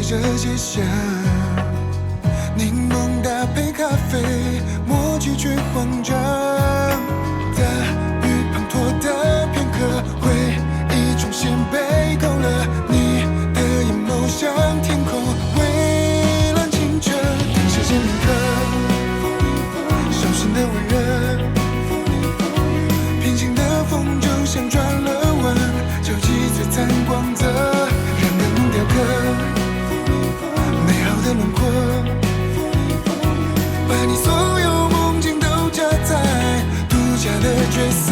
着街巷，柠檬搭配咖啡，默契却慌张。大雨滂沱的片刻，回忆重现被勾勒，你的眼眸像天空，蔚蓝清澈。时间铭刻，小心的温热，平静的风就像转了弯，交集璀璨光泽，让灯雕刻美好的轮廓，把你所有梦境都加在独家的角色。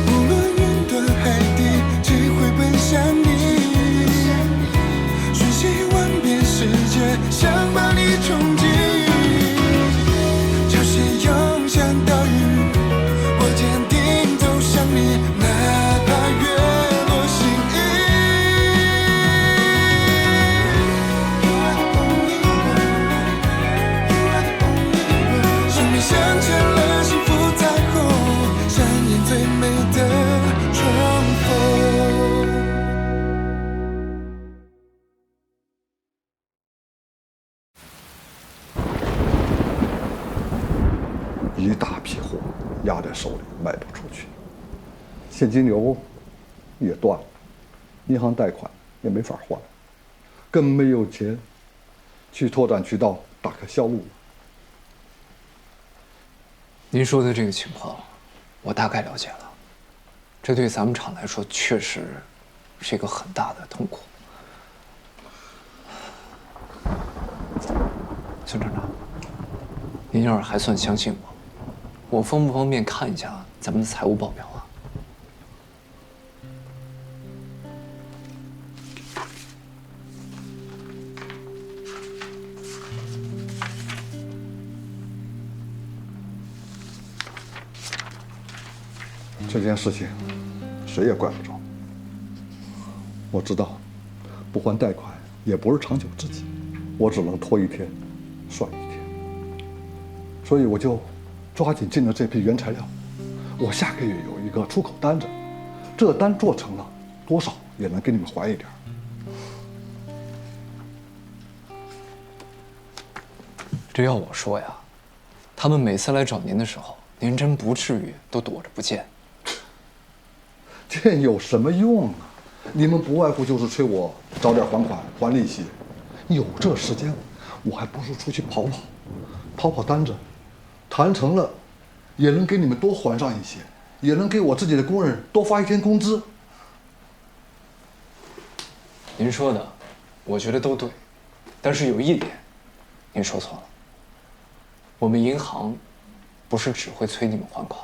无论云端海底，只会奔向你，瞬息万变世界，想把你冲击。潮汐涌向岛屿，我坚定走向你，哪怕月落心意。生命镶嵌了幸福彩虹，上演最美的重逢。一大批货压在手里卖不出去，现金流也断了，银行贷款也没法还，更没有钱去拓展渠道打开销路了。您说的这个情况，我大概了解了。这对咱们厂来说，确实是一个很大的痛苦。孙厂长，您要是还算相信我方不方便看一下咱们的财务报表啊？这件事情谁也怪不着。我知道不还贷款也不是长久之计，我只能拖一天算一天，所以我就抓紧进了这批原材料。我下个月有一个出口单子，这单做成了，多少也能给你们还一点。这要我说呀，他们每次来找您的时候，您真不至于都躲着不见。这有什么用啊？你们不外乎就是催我早点还款还利息，有这时间我还不如出去跑跑单子，谈成了也能给你们多还上一些，也能给我自己的工人多发一天工资。您说的我觉得都对，但是有一点您说错了，我们银行不是只会催你们还款，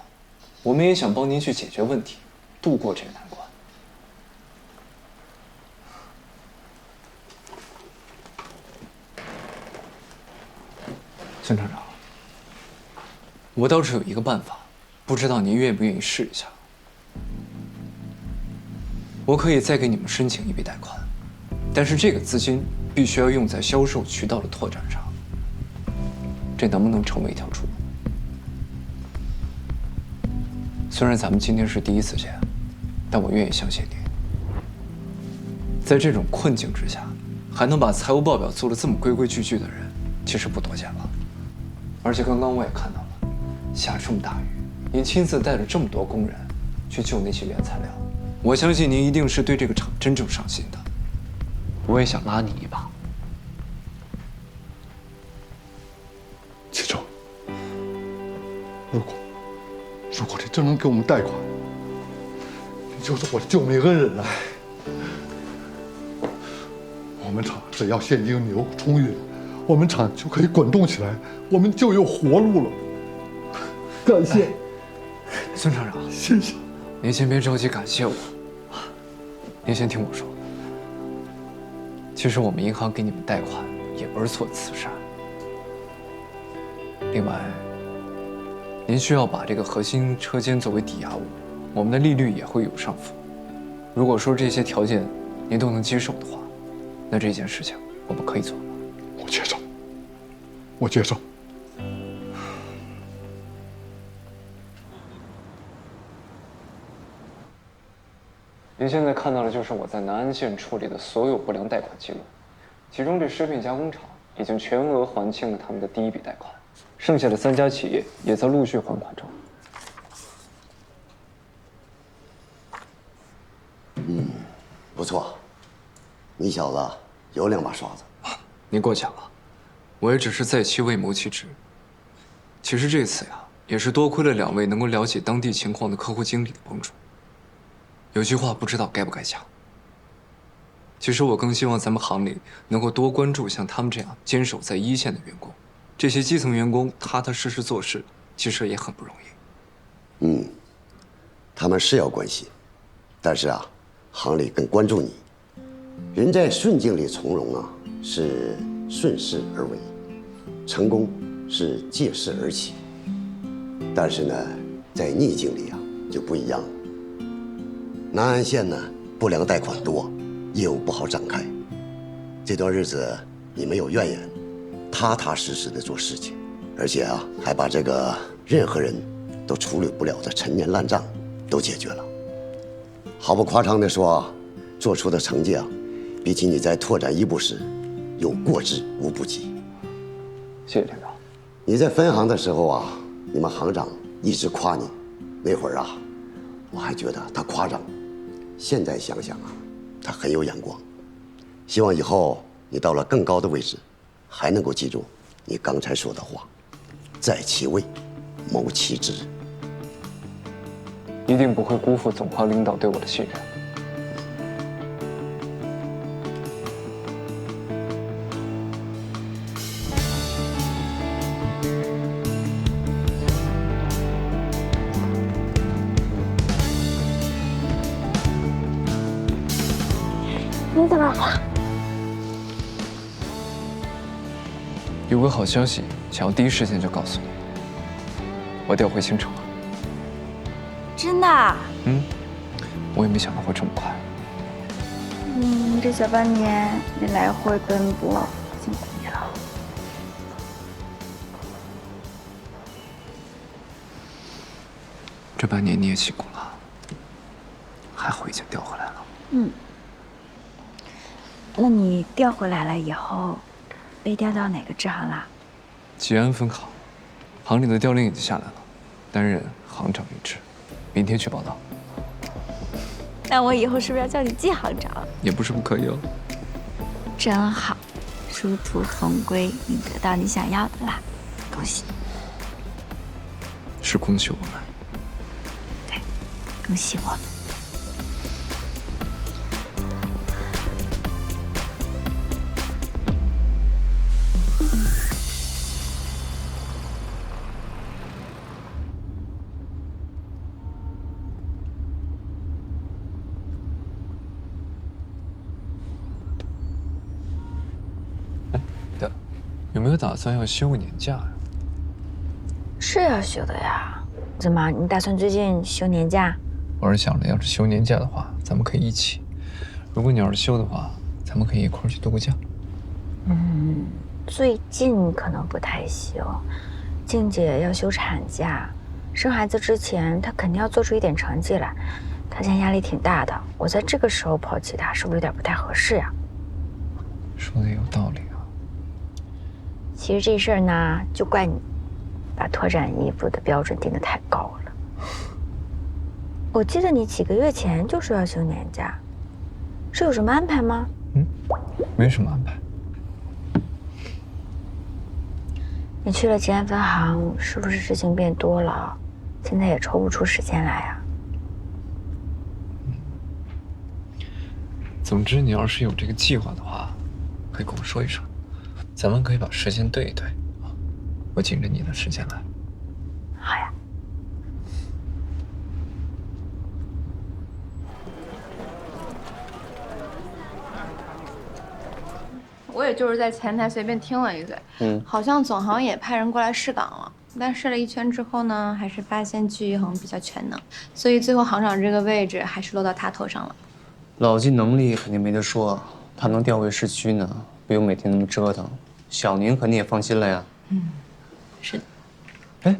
我们也想帮您去解决问题，度过这个难关。孙厂长，我倒是有一个办法，不知道您愿不愿意试一下。我可以再给你们申请一笔贷款，但是这个资金必须要用在销售渠道的拓展上。这能不能成为一条出路？虽然咱们今天是第一次见，但我愿意相信你。在这种困境之下，还能把财务报表做得这么规规矩矩的人，其实不多见了。而且刚刚我也看到了，下这么大雨，您亲自带着这么多工人去救那些原材料，我相信您一定是对这个厂真正上心的。我也想拉你一把。启正，如果你真能给我们贷款，你就是我的救命恩人了。我们厂只要现金流充裕，我们厂就可以滚动起来，我们就有活路了。感谢，孙厂长，谢谢。您先别着急感谢我，您先听我说。其实我们银行给你们贷款也不是做慈善。另外，您需要把这个核心车间作为抵押物，我们的利率也会有上浮。如果说这些条件您都能接受的话，那这件事情我们可以做。我接受，我接受。您现在看到的就是我在南安县处理的所有不良贷款记录，其中这食品加工厂已经全额还清了他们的第一笔贷款，剩下的3家企业也在陆续还款中。不错，你小子有2把刷子。您过奖了，我也只是在其位谋其职。其实这次呀，也是多亏了2位能够了解当地情况的客户经理的帮助。有句话不知道该不该讲。其实我更希望咱们行里能够多关注像他们这样坚守在一线的员工，这些基层员工踏踏实实做事，其实也很不容易。他们是要关心，但是啊，行里更关注你。人在顺境里从容啊，是顺势而为；成功是借势而起。但是呢，在逆境里啊，就不一样了。南安县呢，不良贷款多，业务不好展开。这段日子你没有怨言，踏踏实实的做事情，而且啊，还把这个任何人都处理不了的陈年烂账都解决了。毫不夸张地说，做出的成绩啊，比起你在拓展一部时有过之无不及。谢谢店长。你在分行的时候啊，你们行长一直夸你，那会儿啊，我还觉得他夸张。现在想想啊，他很有眼光。希望以后你到了更高的位置，还能够记住你刚才说的话，在其位，谋其职。一定不会辜负总行领导对我的信任。你怎么了？有个好消息，想要第一时间就告诉你，我调回京城了。真的？我也没想到会这么快。这小半年你来回奔波，辛苦你了。这半年你也辛苦了，还好已经调回来了。那你调回来了以后，被调到哪个支行啦？吉安分行，行里的调令已经下来了，担任行长一职，明天去报道。那我以后是不是要叫你季行长？也不是不可以哦。真好，殊途同归，你得到你想要的啦，恭喜！是恭喜我们。对，恭喜我们。有没有打算要休个年假呀？是要休的呀。怎么，你打算最近休年假？我是想着，要是休年假的话，咱们可以一起；如果你要是休的话，咱们可以一块儿去度个假。最近可能不太行。静姐要休产假，生孩子之前她肯定要做出一点成绩来。她现在压力挺大的，我在这个时候抛弃她，是不是有点不太合适呀？说的有道理啊。其实这事儿呢，就怪你把拓展一部的标准定得太高了。我记得你几个月前就说要休年假，是有什么安排吗？没什么安排。你去了吉安分行，是不是事情变多了？现在也抽不出时间来啊。总之，你要是有这个计划的话，可以跟我说一声，咱们可以把时间对一对啊。我紧着你的时间来。好呀。我也就是在前台随便听了一嘴，好像总行也派人过来试岗了，但试了一圈之后呢，还是发现季一恒比较全能，所以最后行长这个位置还是落到他头上了。老季能力肯定没得说，他能调回市区呢，不用每天那么折腾，小宁肯定也放心了呀。是的。哎，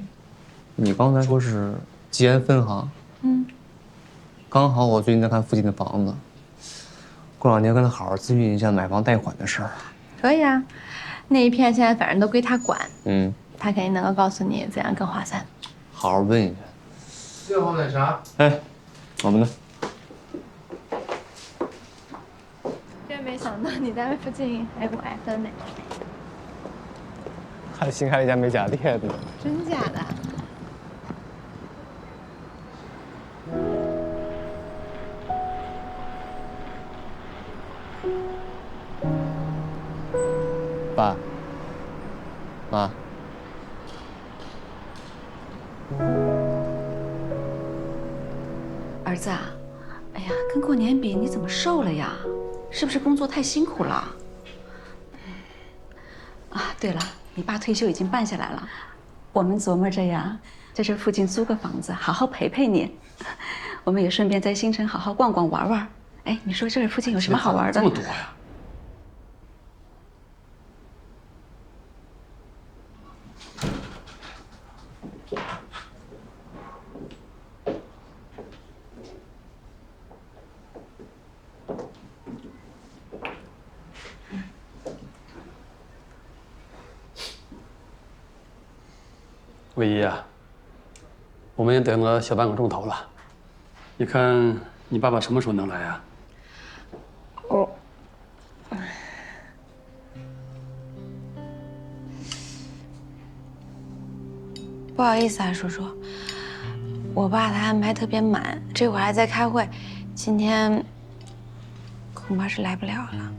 你刚才说是吉安分行，刚好我最近在看附近的房子，过两天跟他好好咨询一下买房贷款的事儿。可以啊，那一片现在反正都归他管，他肯定能够告诉你怎样更划算。好好问一下。4号奶茶。哎，我们呢？真没想到你单位附近还有爱喝呢。还新开了一家美甲店呢。真假的？爸，妈，儿子啊，哎呀，跟过年比，你怎么瘦了呀？是不是工作太辛苦了？啊，对了，你爸退休已经办下来了，我们琢磨着呀，在这附近租个房子，好好陪陪你。我们也顺便在新城好好逛逛玩玩。哎，你说这儿附近有什么好玩的？这么多呀！唯一啊，我们也等了小半个钟头了，你看你爸爸什么时候能来啊？不好意思啊，叔叔，我爸他安排特别满，这会儿还在开会，今天恐怕是来不了了。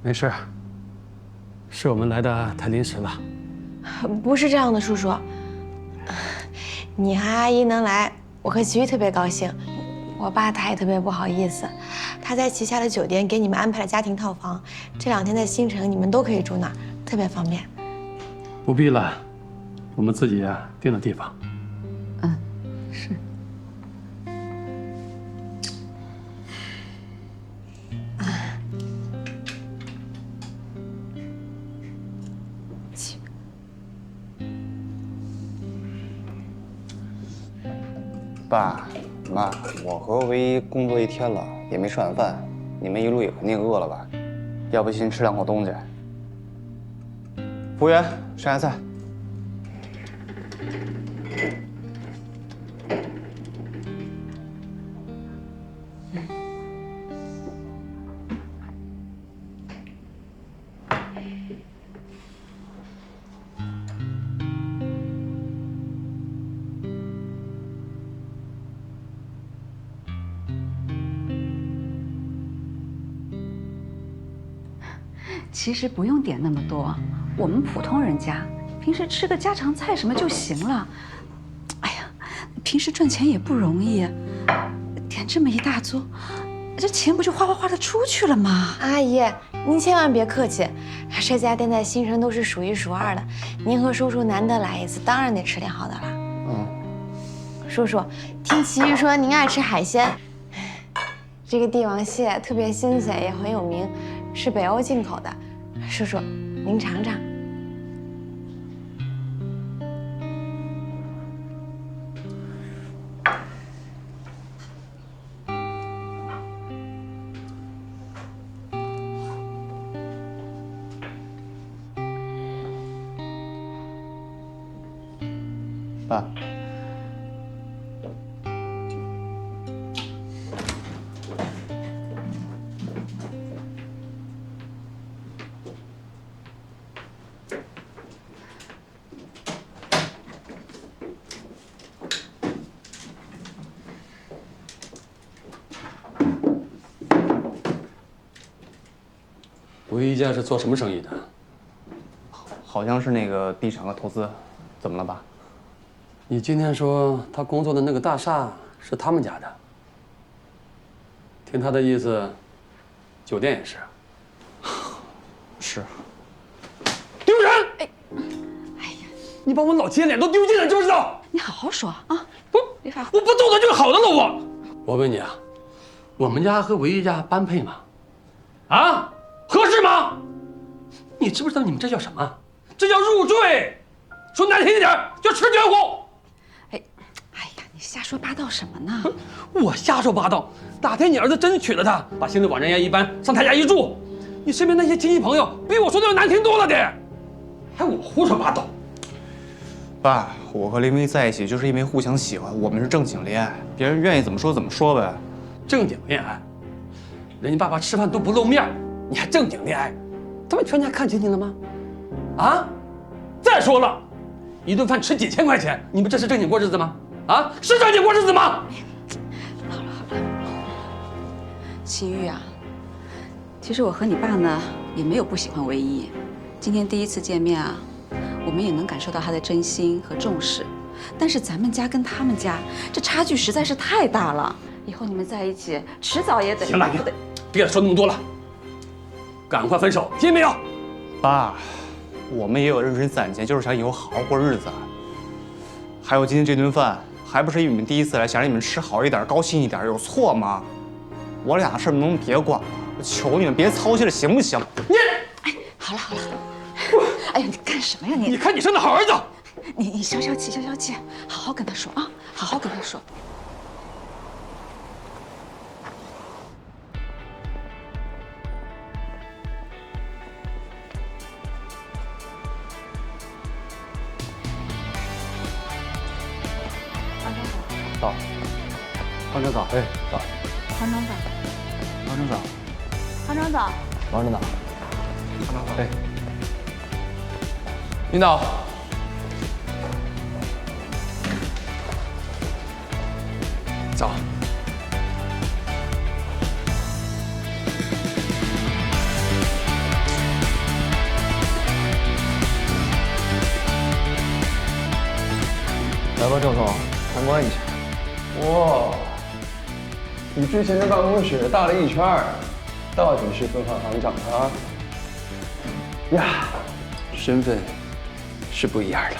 没事，是我们来的太临时了。不是这样的，叔叔，你和阿姨能来，我和齐豫特别高兴。我爸他也特别不好意思，他在旗下的酒店给你们安排了家庭套房，这2天在新城，你们都可以住那儿，特别方便。不必了，我们自己订了地方。是。爸妈，我和唯一工作1天了，也没吃晚饭，你们一路也肯定饿了吧？要不先吃2口东西。服务员，上下菜。其实不用点那么多，我们普通人家平时吃个家常菜什么就行了。哎呀，平时赚钱也不容易，点这么一大桌，这钱不就哗哗哗的出去了吗？阿姨，您千万别客气，这家店在新城都是数1数2的，您和叔叔难得来一次，当然得吃点好的了。叔叔，听齐豫说您爱吃海鲜，这个帝王蟹特别新鲜，也很有名，是北欧进口的。叔叔，您尝尝。爸，唯一家是做什么生意的？好像是那个地产和投资，怎么了爸？你今天说他工作的那个大厦是他们家的，听他的意思，酒店也是。是。丢人！你把我老齐的脸都丢尽了，知不知道？你好好说啊！不，别发火。我不动他就好的了。我问你啊，我们家和唯一家般配吗？啊，合适吗？你知不知道你们这叫什么？这叫入赘。说难听一点，叫吃绝户。哎，瞎说八道什么呢？我瞎说八道，哪天你儿子真娶了她，把心思往人家一搬，上他家一住，你身边那些亲戚朋友比我说的要难听多了的，还我胡说八道。爸，我和林薇在一起就是因为互相喜欢，我们是正经恋爱，别人愿意怎么说怎么说呗。正经恋爱，人家爸爸吃饭都不露面，你还正经恋爱？他们全家看清你了吗？啊！再说了，一顿饭吃几千块钱，你们这是正经过日子吗？啊，是正经过日子吗？好了好了，齐豫啊，其实我和你爸呢也没有不喜欢唯一，今天第一次见面啊，我们也能感受到他的真心和重视。但是咱们家跟他们家这差距实在是太大了，以后你们在一起，迟早也得行了，别说那么多了，赶快分手，听见没有？爸，我们也有认真攒钱，就是想以后好好过日子。还有今天这顿饭，还不是因为你们第一次来，想让你们吃好一点，高兴一点，有错吗？我俩的事能不能别管了？我求你们别操心了，行不行？你，哎，好了好了，哎呀，你干什么呀你？你看你生的好儿子！你消消气，消消气，好好跟他说啊，好好跟他说。到，方长早，哎，早，黄长早，王长早，黄长早，王指导，哎，领导，早。来吧，郑总，参观一下。哇，比之前的办公室大了一圈儿，到底是分行行长啊！呀，身份是不一样的。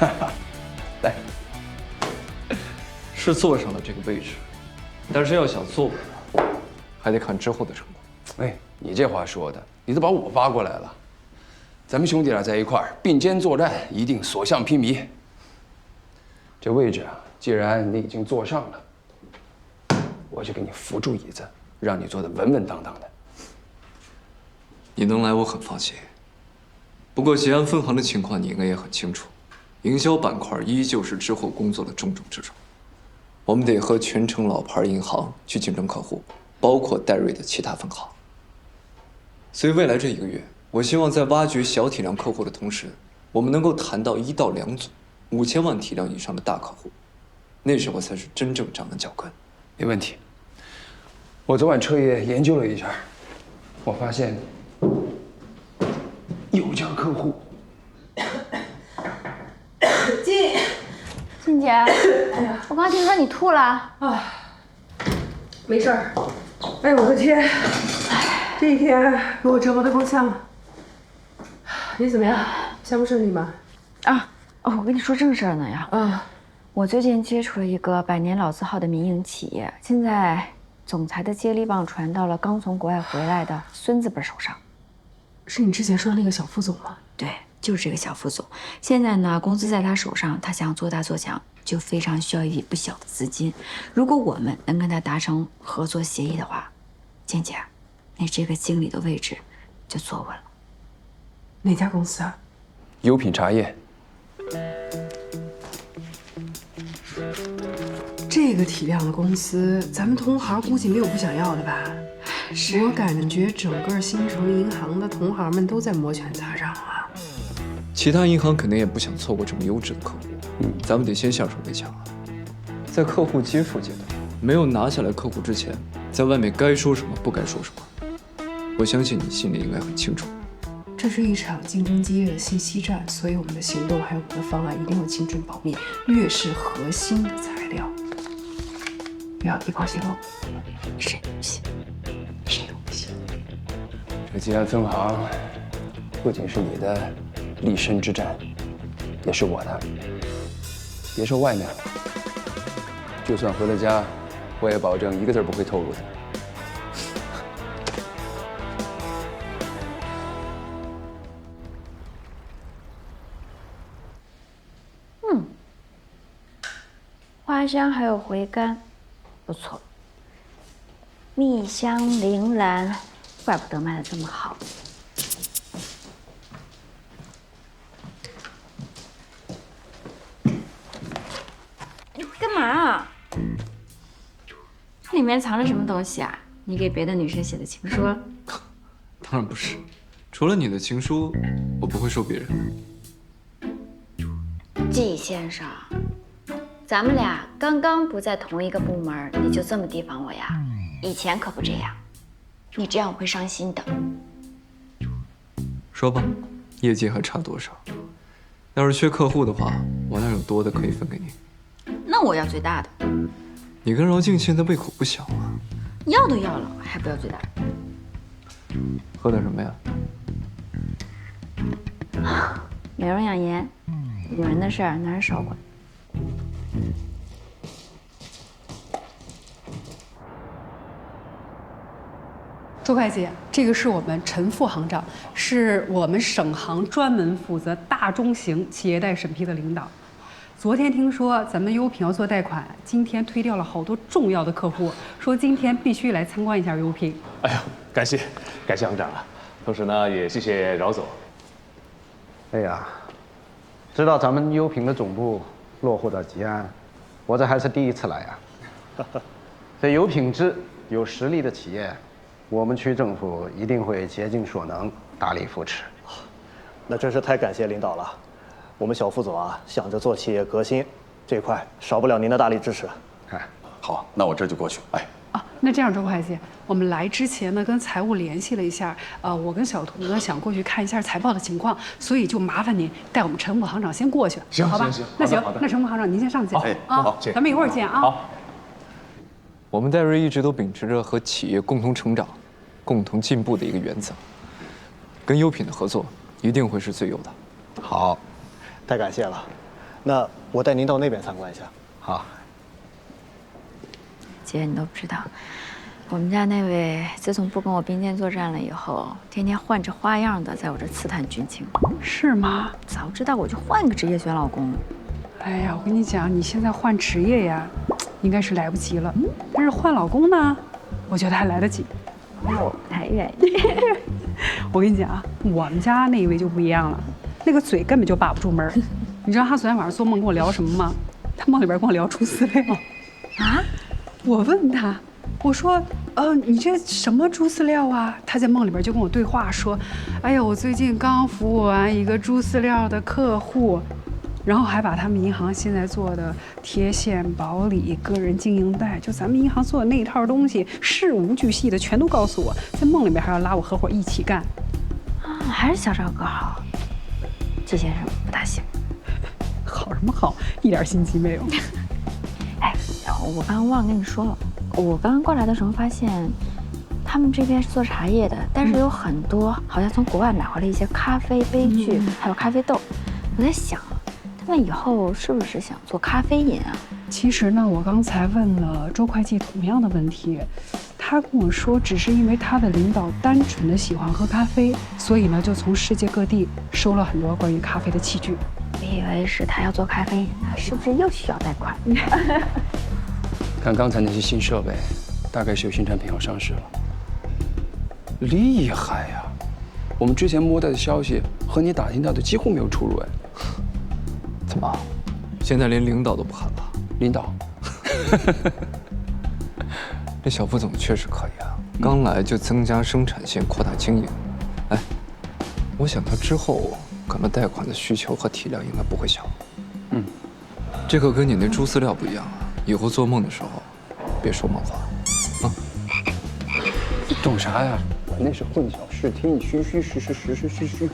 哈哈，来，是坐上了这个位置，但是要想坐稳，还得看之后的成果。哎，你这话说的，你都把我挖过来了。咱们兄弟俩在一块儿并肩作战，一定所向披靡。这位置啊，既然你已经坐上了，我就给你扶住椅子，让你坐得稳稳当当的。你能来，我很放心。不过吉安分行的情况你应该也很清楚，营销板块依旧是之后工作的重中之重。我们得和全城老牌银行去竞争客户，包括戴瑞的其他分行。所以未来这1个月，我希望在挖掘小体量客户的同时，我们能够谈到1到2组5000万体量以上的大客户，那时候才是真正站稳脚跟。没问题。我昨晚彻夜研究了一下，我发现有家客户。静姐，我刚听说你吐了。啊，没事儿。哎呦我的天，这一天给我折磨得够呛。你怎么样？项目顺利吗？啊，哦，我跟你说正事儿呢呀。啊，我最近接触了一个100年老字号的民营企业，现在总裁的接力棒传到了刚从国外回来的孙子辈手上。是你之前说的那个小副总吗？对，就是这个小副总。现在呢，公司在他手上，他想做大做强，就非常需要一笔不小的资金。如果我们能跟他达成合作协议的话，健姐，你这个经理的位置就坐稳了。哪家公司啊？优品茶叶。这个体量的公司，咱们同行估计没有不想要的吧？是我感觉整个新城银行的同行们都在摩拳擦掌啊。其他银行肯定也不想错过这么优质的客户，咱们得先下手为强啊。在客户接触阶段，没有拿下来客户之前，在外面该说什么不该说什么，我相信你心里应该很清楚。这是一场竞争激烈的信息战，所以我们的行动还有我们的方案一定要精准保密，越是核心的材料，不要地抛泄露。谁不行？谁都不行。这吉安分行不仅是你的立身之战，也是我的。别说外面了，就算回了家，我也保证1个字不会透露的。话花香还有回甘，不错。蜜香铃兰，怪不得卖的这么好。你干嘛？里面藏着什么东西啊？你给别的女生写的情书？当然不是，除了你的情书，我不会收别人的。季先生，咱们俩刚刚不在同一个部门，你就这么提防我呀？以前可不这样，你这样我会伤心的。说吧，业绩还差多少？要是缺客户的话，我那有多的可以分给你。那我要最大的。你跟饶静现在胃口不小啊，要都要了，还不要最大的？喝点什么呀？美容养颜，女人的事儿男人少管。周会计，这个是我们陈副行长，是我们省行专门负责大中型企业贷审批的领导。昨天听说咱们优品要做贷款，今天推掉了好多重要的客户，说今天必须来参观一下优品。哎呦，感谢行长啊！同时呢，也谢谢饶总。哎呀，知道咱们优品的总部落户到吉安，我这还是第一次来呀。这有品质、有实力的企业，我们区政府一定会竭尽所能大力扶持。那真是太感谢领导了。我们小副总啊，想着做企业革新，这块少不了您的大力支持。哎，好，那我这就过去。哎，那这样，周会计，我们来之前呢，跟财务联系了一下，我跟小图呢想过去看一下财报的情况，所以就麻烦您带我们陈副行长先过去，行，好吧？行，那行好的，那陈副行长您先上去好，咱们一会儿见啊。好。我们戴瑞一直都秉持着和企业共同成长、共同进步的一个原则，跟优品的合作一定会是最优的。好，太感谢了。那我带您到那边参观一下。好。姐，你都不知道，我们家那位自从不跟我并肩作战了以后，天天换着花样的在我这刺探军情。是吗？早知道我就换个职业选老公了。哎呀，我跟你讲，你现在换职业呀，应该是来不及了。但是换老公呢，我觉得还来得及。那我不太愿意。我跟你讲啊，我们家那一位就不一样了，那个嘴根本就把不住门。你知道他昨天晚上做梦跟我聊什么吗？他梦里边跟我聊猪饲料。啊？我问他，我说，你这什么猪饲料啊？他在梦里边就跟我对话说，哎呀，我最近刚服务完一个猪饲料的客户，然后还把他们银行现在做的贴现、保理、个人经营贷，就咱们银行做的那一套东西，事无巨细的全都告诉我，在梦里边还要拉我合伙一起干。啊，还是小赵哥好，季先生不大行。好什么好，一点心机没有。哎，我刚刚忘了跟你说了，我刚刚过来的时候发现，他们这边是做茶叶的，但是有很多好像从国外买回来一些咖啡杯具，还有咖啡豆。我在想，他们以后是不是想做咖啡饮啊？其实呢，我刚才问了周会计同样的问题，他跟我说，只是因为他的领导单纯的喜欢喝咖啡，所以呢，就从世界各地收了很多关于咖啡的器具。我以为是他要做咖啡饮呢，是不是又需要贷款？看刚才那些新设备，大概是有新产品要上市了。厉害呀！我们之前摸到的消息和你打听到的几乎没有出入哎。怎么，现在连领导都不喊了？领导，这小副总确实可以啊，刚来就增加生产线，扩大经营。哎，我想他之后可能贷款的需求和体量应该不会小。这可跟你那猪饲料不一样啊！以后做梦的时候，别说梦话，啊！你懂啥呀？那是混淆视听，虚虚实实，实实虚虚。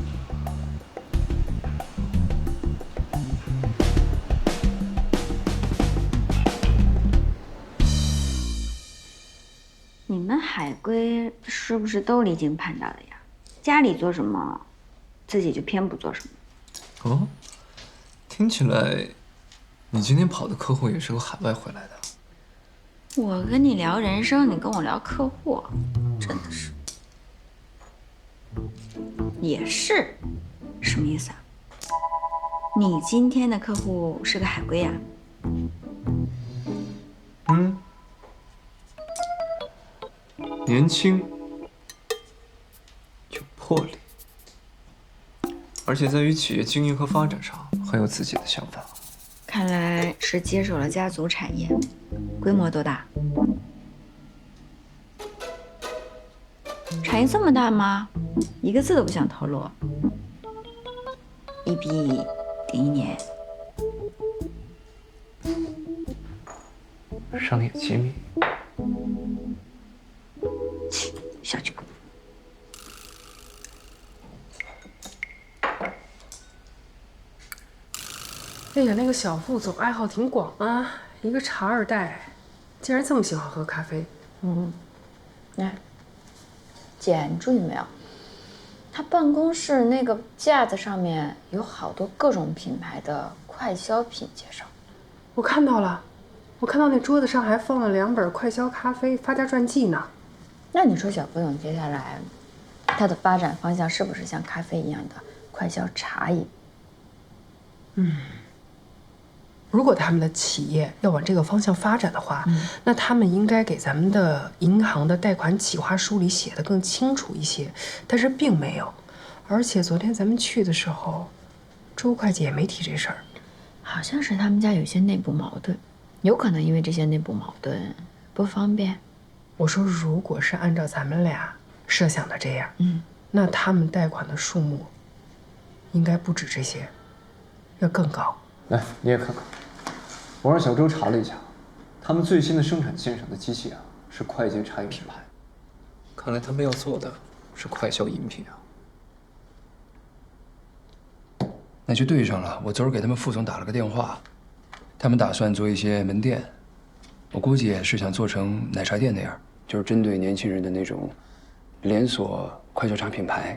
你们海归是不是都离经叛道的呀？家里做什么，自己就偏不做什么。哦，听起来，你今天跑的客户也是个海外回来的。我跟你聊人生，你跟我聊客户，真的是。也是，什么意思啊？你今天的客户是个海归呀？年轻，有魄力，而且在于企业经营和发展上很有自己的想法。看来是接手了家族产业，规模多大？产业这么大吗？一个字都不想透露。1比01年。商业机密。小气鬼。哎呀，那个小副总爱好挺广啊，一个茶二代，竟然这么喜欢喝咖啡。哎，姐，你注意没有？他办公室那个架子上面有好多各种品牌的快消品介绍。我看到了，我看到那桌子上还放了2本快消咖啡发家传记呢。那你说小副总接下来他的发展方向是不是像咖啡一样的快消茶饮？如果他们的企业要往这个方向发展的话，那他们应该给咱们的银行的贷款企划书里写得更清楚一些，但是并没有。而且昨天咱们去的时候，周会计也没提这事儿。好像是他们家有些内部矛盾，有可能因为这些内部矛盾不方便。我说，如果是按照咱们俩设想的这样，那他们贷款的数目应该不止这些，要更高。来，你也看看。我让小周查了一下，他们最新的生产线上的机器啊，是快捷茶饮品牌。看来他们要做的是快消饮品啊。那就对上了。我昨儿给他们副总打了个电话，他们打算做一些门店，我估计也是想做成奶茶店那样，就是针对年轻人的那种连锁快消茶品牌。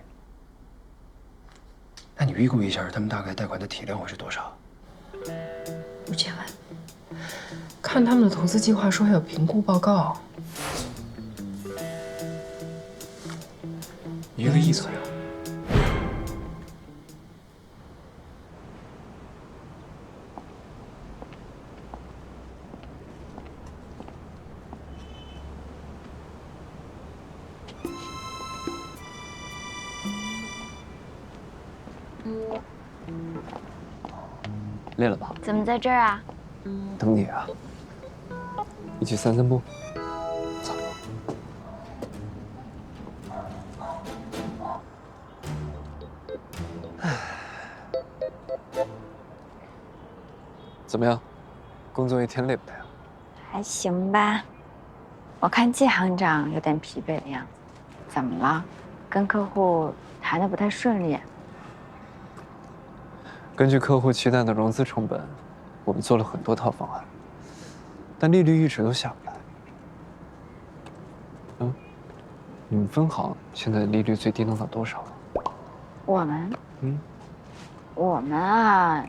那你预估一下，他们大概贷款的体量会是多少？5000万。看他们的投资计划书还有评估报告，1个亿左右。累了吧？怎么在这儿啊？等你啊。一起散散步。走。怎么样？工作一天累不累啊？还行吧。我看季行长有点疲惫的样子，怎么了？跟客户谈得不太顺利？根据客户期待的融资成本，我们做了很多套方案，但利率一直都下不来。你们分行现在利率最低能到多少？我们，我们啊，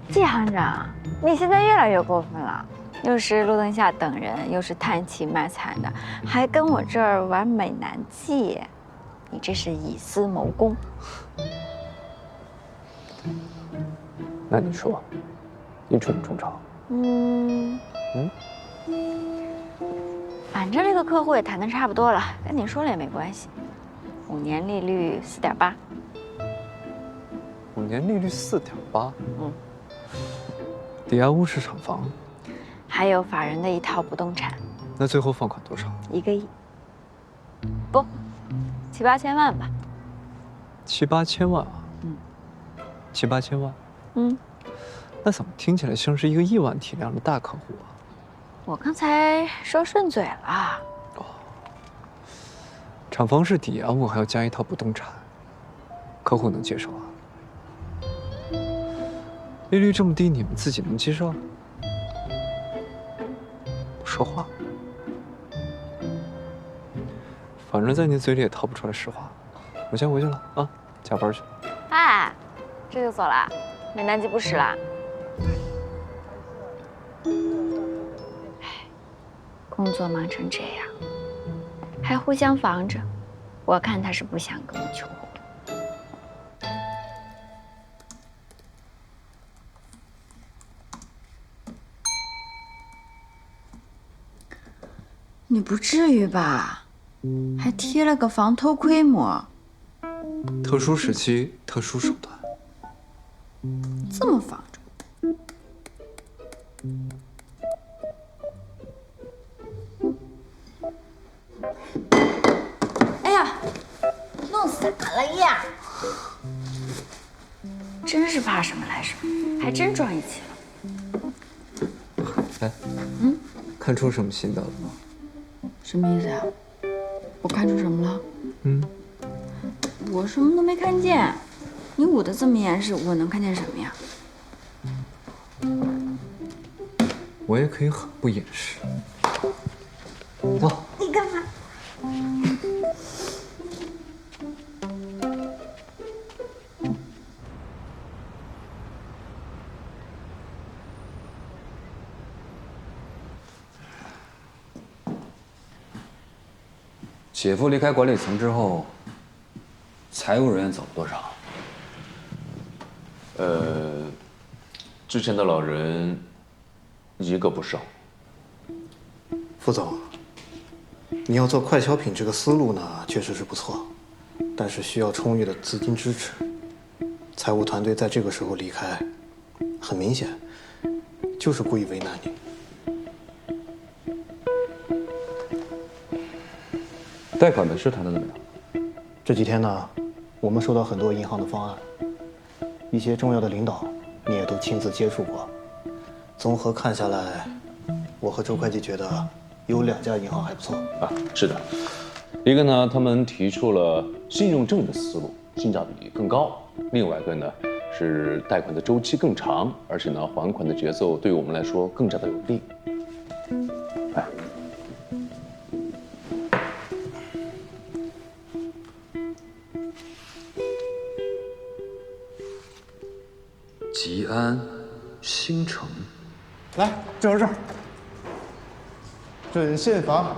季行长，你现在越来越过分了，又是路灯下等人，又是叹气卖惨的，还跟我这儿玩美男计，你这是以私谋公。那你说，你中不中招？反正这个客户也谈得差不多了，跟你说了也没关系。5年利率4.8%。5年利率4.8%。抵押物市场房，还有法人的一套不动产。那最后放款多少？1个亿。不，7、8千万吧。7、8千万啊？7、8千万。那怎么听起来像是一个1万体量的大客户啊？我刚才说顺嘴了。厂房是抵押物，还要加一套不动产，客户能接受啊？利率这么低，你们自己能接受？不说话。反正在你嘴里也掏不出来实话。我先回去了啊，加班去了。哎，这就走了？美男计不使了？工作忙成这样，还互相防着，我看他是不想跟我求婚。你不至于吧？还贴了个防偷窥膜。特殊时期，特殊手段。这么防着？哎呀，弄洒了呀！真是怕什么来什么，还真撞一起了。哎，看出什么新的了吗？什么意思呀？我看出什么了？我什么都没看见。你捂得这么严实，我能看见什么呀？我也可以很不掩饰。走。你干嘛？姐夫离开管理层之后，财务人员走了多少？之前的老人一个不剩。副总，你要做快消品这个思路呢，确实是不错，但是需要充裕的资金支持。财务团队在这个时候离开，很明显就是故意为难你。贷款的事谈得怎么样？这几天呢，我们收到很多银行的方案，一些重要的领导你也都亲自接触过。综合看下来，我和周会计觉得有2家银行还不错。啊，是的，一个呢，他们提出了信用证的思路，性价比更高；另外一个呢，是贷款的周期更长，而且呢，还款的节奏对我们来说更加的有利。哎。吉安新城，来，就是这儿。准信房，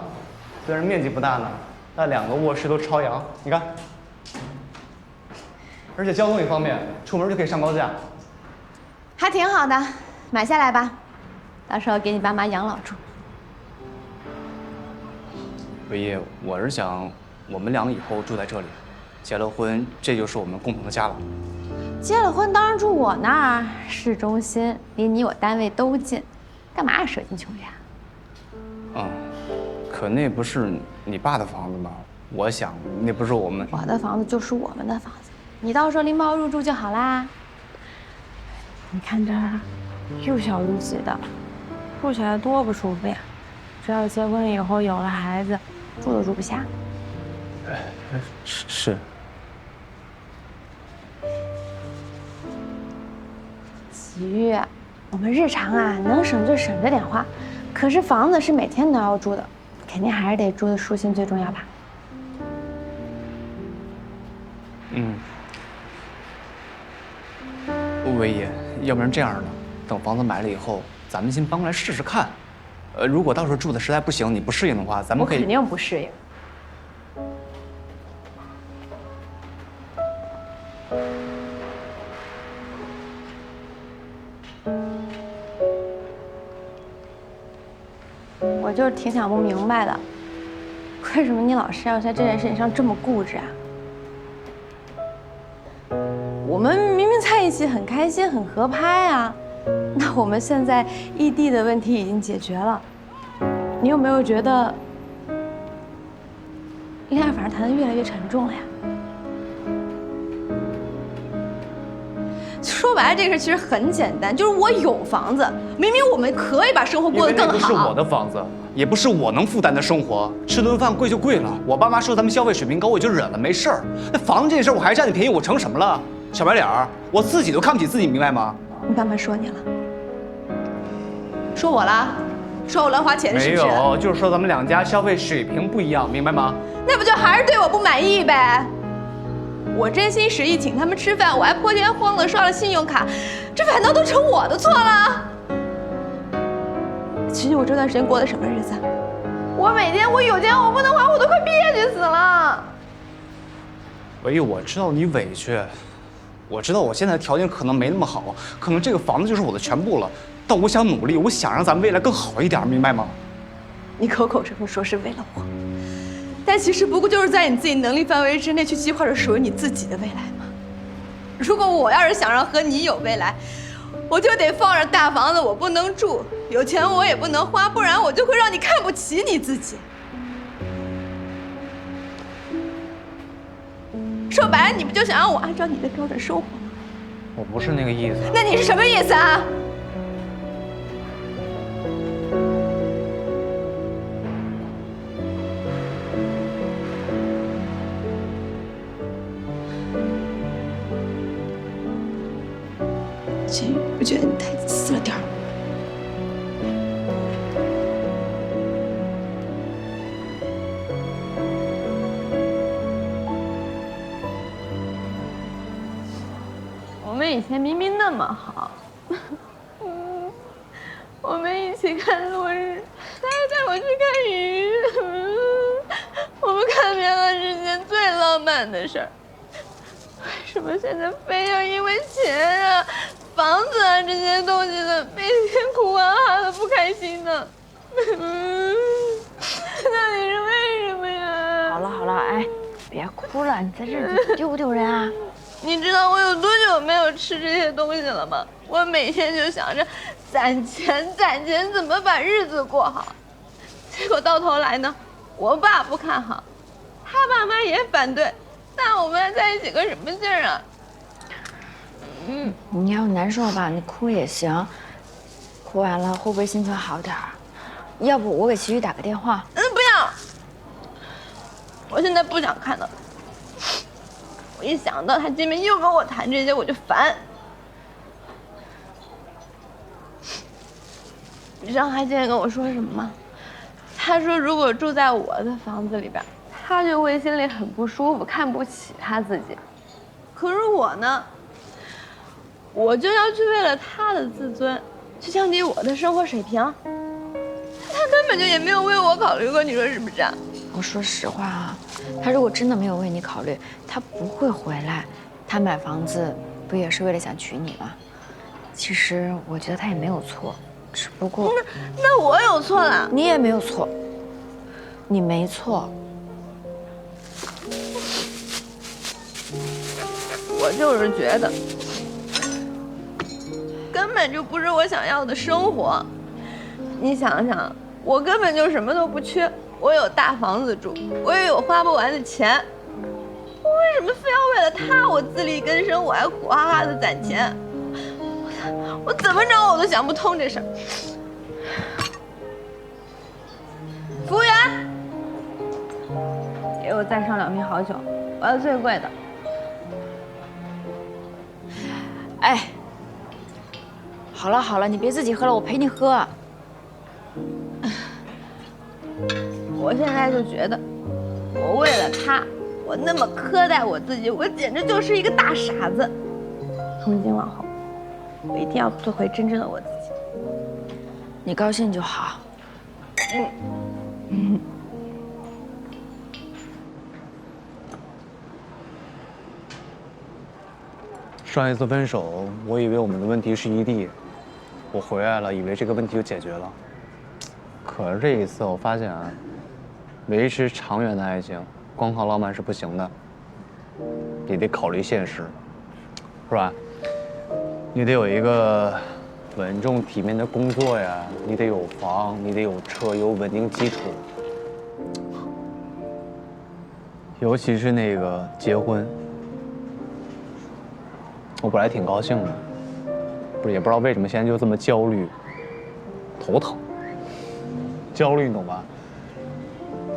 虽然面积不大呢，但2个卧室都朝阳，你看。而且交通一方面，出门就可以上高架。还挺好的，买下来吧，到时候给你爸妈养老住。唯一，我是想我们2个以后住在这里，结了婚，这就是我们共同的家了。结了婚当然住我那儿，市中心，离你我单位都近，干嘛要舍近求远？可那不是你爸的房子吗？我想那不是我们。我的房子就是我们的房子，你到时候拎包入住就好啦。你看这儿，又小又挤的，住起来多不舒服呀！只要结婚以后有了孩子，住都住不下。是。喜玉，我们日常啊能省就省着点花，可是房子是每天都要住的，肯定还是得住的舒心最重要吧？唯一，要不然这样呢，等房子买了以后，咱们先搬过来试试看。如果到时候住的实在不行，你不适应的话，咱们可以。我肯定不适应。我就是挺想不明白的，为什么你老是要在这件事情上这么固执啊？我们明明在一起很开心、很合拍啊，那我们现在异地的问题已经解决了，你有没有觉得恋爱反而谈得越来越沉重了呀？说白了，这个事其实很简单，就是我有房子，明明我们可以把生活过得更好。那不是我的房子，也不是我能负担的生活。吃顿饭贵就贵了，我爸妈说咱们消费水平高，我就忍了，没事儿。那房子这件事，我还占你便宜，我成什么了？小白脸儿，我自己都看不起自己，明白吗？你爸妈说你了？说我了？说我乱花钱是不是？没有，就是说咱们2家消费水平不一样，明白吗？那不就还是对我不满意呗？我真心实意请他们吃饭，我还破天荒的刷了信用卡，这反倒都成我的错了。其实我这段时间过的什么日子？我每天我有钱我不能花，我都快憋屈死了。唯一，我知道你委屈，我知道我现在条件可能没那么好，可能这个房子就是我的全部了，但我想努力，我想让咱们未来更好一点，明白吗？你口口声声说是为了我，但其实不过就是在你自己能力范围之内去计划着属于你自己的未来嘛。如果我要是想让和你有未来，我就得放着大房子我不能住，有钱我也不能花，不然我就会让你看不起你自己。说白了，你不就想让我按照你的标准生活吗？我不是那个意思。那你是什么意思啊？秦宇，我觉得你太自私了点儿。我们以前明明那么好，我们一起看落日，他还带我去看鱼，我们看遍了世间最浪漫的事儿。为什么现在非要因为钱啊、房子啊这些东西的，每天哭啊哈的不开心呢？到底是为什么呀？好了好了，哎，别哭了，你在这儿丢不丢人啊？你知道我有多久没有吃这些东西了吗？我每天就想着攒钱怎么把日子过好，结果到头来呢，我爸不看好，他爸妈也反对，那我们还在一起个什么劲儿啊？你要难受吧，你哭也行，哭完了会不会心情好点儿？要不我给齐宇打个电话？不要，我现在不想看到。我一想到他见面又跟我谈这些，我就烦。你知道他今天跟我说什么吗？他说如果住在我的房子里边，他就会心里很不舒服，看不起他自己。可是我呢，我就要去为了他的自尊，去降低我的生活水平。他根本就也没有为我考虑过，你说是不是啊？我说实话啊，他如果真的没有为你考虑，他不会回来。他买房子不也是为了想娶你吗？其实我觉得他也没有错，只不过……那我有错了？你也没有错，你没错。我就是觉得，根本就不是我想要的生活。你想想，我根本就什么都不缺。我有大房子住，我也有花不完的钱，我为什么非要为了他我自力更生，我还苦哈哈的攒钱？我怎么着我都想不通这事儿。服务员，给我再上2瓶好酒，我要最贵的。哎，好了好了，你别自己喝了，我陪你喝。我现在就觉得，我为了他，我那么苛待我自己，我简直就是一个大傻子。从今往后，我一定要做回真正的我自己。你高兴就好。上一次分手，我以为我们的问题是异地，我回来了，以为这个问题就解决了。可是这一次，我发现啊，维持长远的爱情，光靠浪漫是不行的，你得考虑现实，是吧？你得有一个稳重体面的工作呀，你得有房，你得有车，有稳定基础。尤其是那个结婚，我本来挺高兴的，也不知道为什么现在就这么焦虑，头疼。焦虑你懂吧？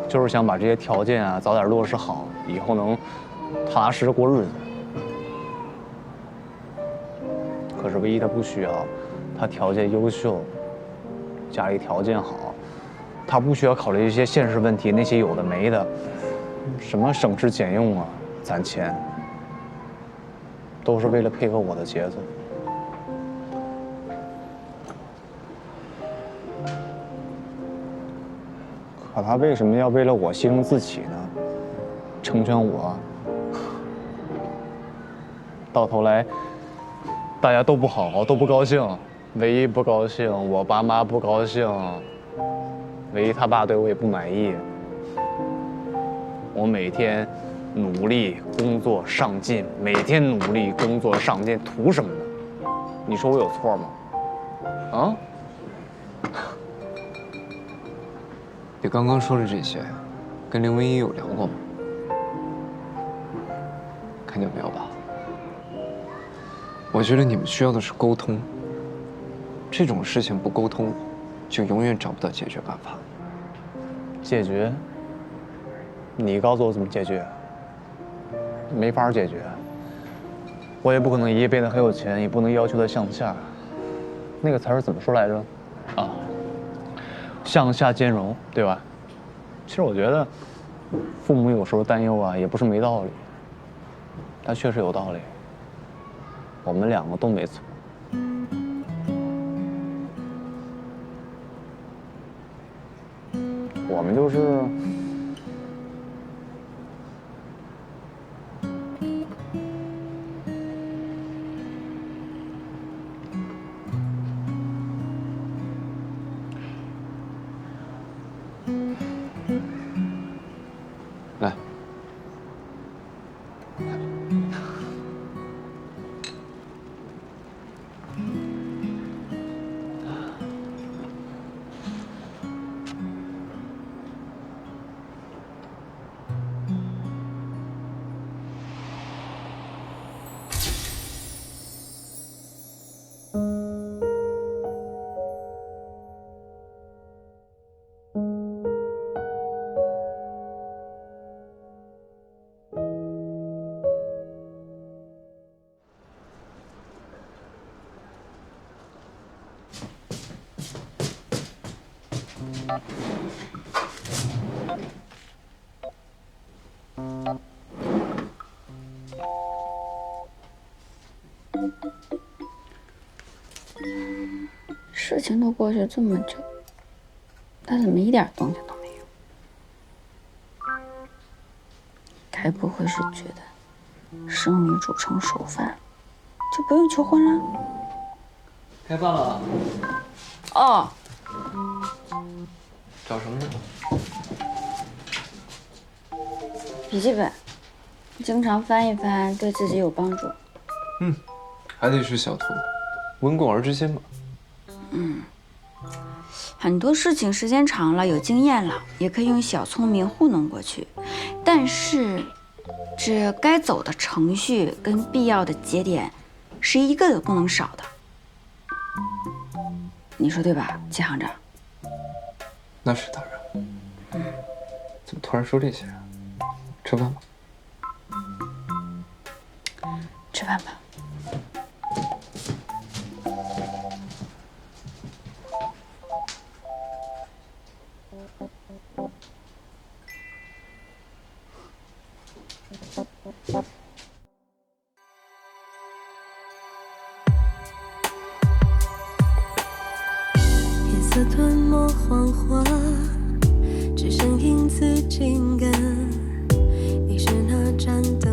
就是想把这些条件啊早点落实好，以后能踏踏实实过日子。可是唯一他不需要，他条件优秀，家里条件好，他不需要考虑一些现实问题，那些有的没的，什么省吃俭用啊，攒钱，都是为了配合我的节奏。可他为什么要为了我牺牲自己呢？成全我，到头来大家都不好，都不高兴，唯一不高兴，我爸妈不高兴，唯一他爸对我也不满意。我每天努力工作上进，每天努力工作上进，图什么呢？你说我有错吗？啊？你刚刚说的这些，跟林文一有聊过吗？看见没有吧？我觉得你们需要的是沟通。这种事情不沟通，就永远找不到解决办法。解决？你告诉我怎么解决？没法解决。我也不可能一夜变得很有钱，也不能要求他向下。那个词儿怎么说来着？啊，向下兼容，对吧？其实我觉得，父母有时候担忧啊，也不是没道理。他确实有道理。我们两个都没错。我们就是。来，事情都过去这么久，他怎么一点动静都没有？该不会是觉得生女主成熟饭，就不用求婚了？开饭了。哦。找什么呢？笔记本，经常翻一翻，对自己有帮助。嗯，还得是小图，温故而知新嘛。嗯，很多事情时间长了，有经验了，也可以用小聪明糊弄过去。但是，这该走的程序跟必要的节点，是一个都不能少的。你说对吧，季行长？那是当然。怎么突然说这些啊？吃饭吧。吃饭吧。夜色吞没黄花，只剩影子紧跟。你是那盏灯。